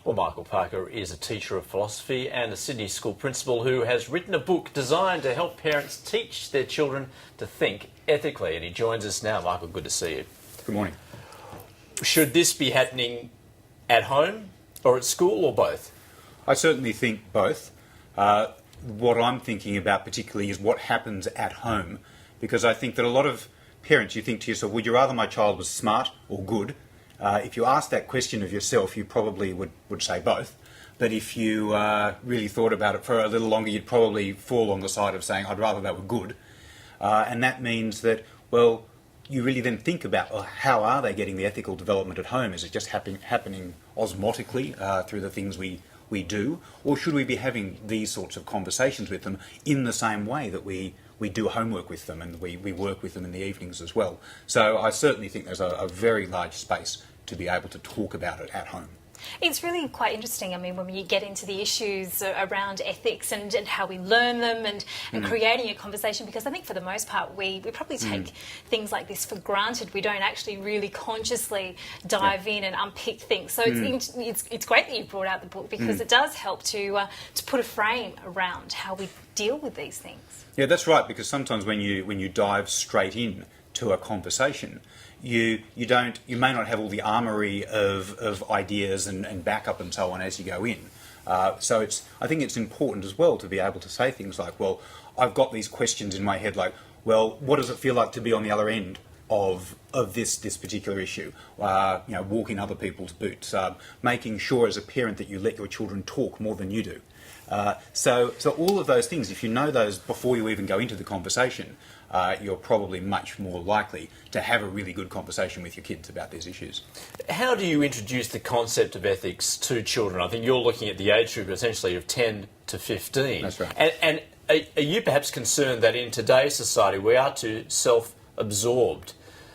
Well, Michael Parker is a teacher of philosophy and a Sydney school principal who has written a book designed to help parents teach their children to think ethically. And he joins us now. Michael, good to see you. Good morning. Should this be happening at home or at school or both? I certainly think both. What I'm thinking about particularly is what happens at home, because I think that a lot of parents, you think to yourself, would you rather my child was smart or good? If you ask that question of yourself, you probably would say both. But if you really thought about it for a little longer, you'd probably fall on the side of saying, I'd rather they were good. And that means that, well, you really then think about, well, how are they getting the ethical development at home? Is it just happening osmotically through the things we do? Or should we be having these sorts of conversations with them in the same way that we do homework with them and we work with them in the evenings as well? So I certainly think there's a very large space to be able to talk about it at home. It's really quite interesting. I mean, when you get into the issues around ethics and how we learn them and creating a conversation, because I think for the most part we probably take things like this for granted. We don't actually really consciously dive in and unpick things. So it's great that you brought out the book, because it does help to put a frame around how we deal with these things. Yeah, that's right, because sometimes when you dive straight in to a conversation, you may not have all the armoury of ideas and backup and so on as you go in. So I think it's important as well to be able to say things like, well, I've got these questions in my head, like, well, what does it feel like to be on the other end of this particular issue? Walking other people's boots, making sure as a parent that you let your children talk more than you do. So all of those things, if you know those before you even go into the conversation, you're probably much more likely to have a really good conversation with your kids about these issues. How do you introduce the concept of ethics to children? I think you're looking at the age group essentially of 10 to 15. That's right. And are you perhaps concerned that in today's society we are too self-absorbed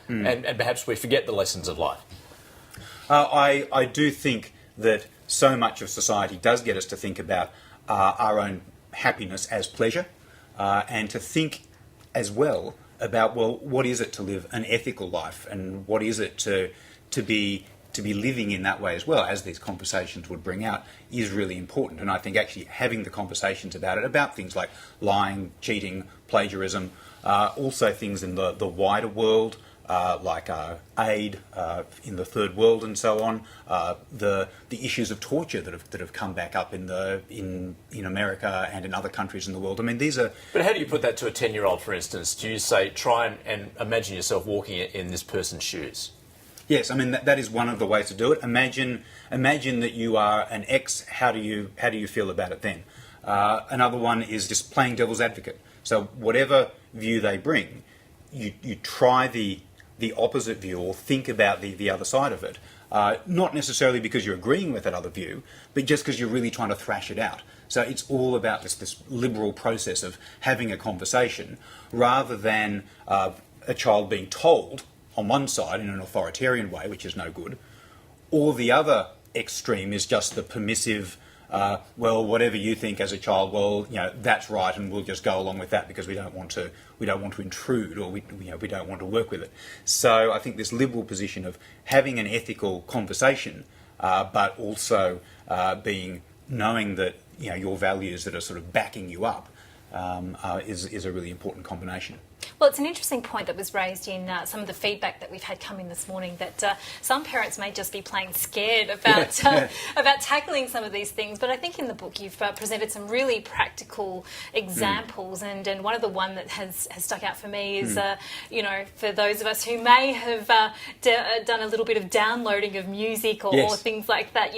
and perhaps we forget the lessons of life? I do think that so much of society does get us to think about our own happiness as pleasure, and to think as well about, well, what is it to live an ethical life, and what is it to be living in that way as well, as these conversations would bring out, is really important. And I think actually having the conversations about it, about things like lying, cheating, plagiarism, also things in the wider world, like aid in the third world and so on, the issues of torture that have come back up in America and in other countries in the world. I mean, these are. But how do you put that to a 10-year-old, for instance? Do you say, try and imagine yourself walking in this person's shoes? Yes, I mean that is one of the ways to do it. Imagine that you are an ex. How do you feel about it then? Another one is just playing devil's advocate. So whatever view they bring, you try the opposite view, or think about the other side of it. Not necessarily because you're agreeing with that other view, but just because you're really trying to thrash it out. So it's all about this liberal process of having a conversation, rather than a child being told on one side in an authoritarian way, which is no good, or the other extreme is just the permissive, well, whatever you think as a child, well, that's right, and we'll just go along with that because we don't want to intrude, or we don't want to work with it. So I think this liberal position of having an ethical conversation, but also knowing that your values that are sort of backing you up, is a really important combination. Well, it's an interesting point that was raised in some of the feedback that we've had come in this morning, that some parents may just be plain scared about about tackling some of these things. But I think in the book you've presented some really practical examples, and one of the one that has stuck out for me is, for those of us who may have done a little bit of downloading of music or things like that,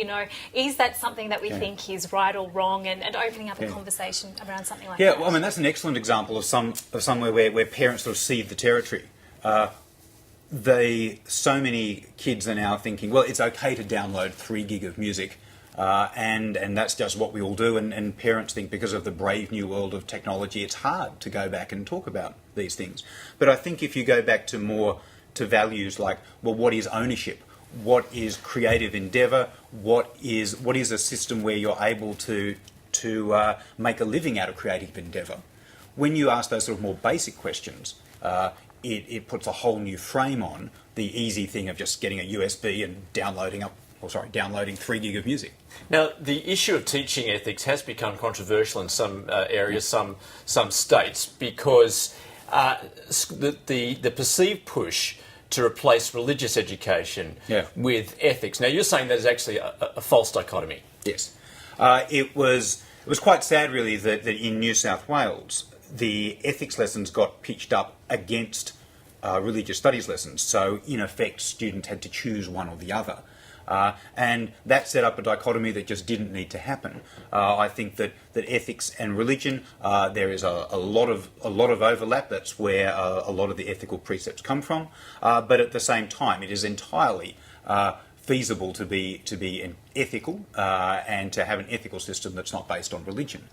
is that something that we think is right or wrong, and opening up a conversation around something like that? Yeah, well, I mean, that's an excellent example of somewhere where parents sort of cede the territory. So many kids are now thinking, well, it's okay to download 3 gig of music, and that's just what we all do, and parents think because of the brave new world of technology, it's hard to go back and talk about these things. But I think if you go back to values like, well, what is ownership? What is creative endeavour? What is a system where you're able to make a living out of creative endeavour? When you ask those sort of more basic questions, it puts a whole new frame on the easy thing of just getting a USB and downloading up downloading 3 gig of music. Now, the issue of teaching ethics has become controversial in some areas, some states, because the perceived push to replace religious education with ethics. Now, you're saying that is actually a false dichotomy. Yes. It was quite sad, really, that in New South Wales, the ethics lessons got pitched up against religious studies lessons. So, in effect, students had to choose one or the other. And that set up a dichotomy that just didn't need to happen. I think that ethics and religion, there is a lot of overlap. That's where a lot of the ethical precepts come from. But at the same time, it is entirely feasible to be ethical and to have an ethical system that's not based on religion.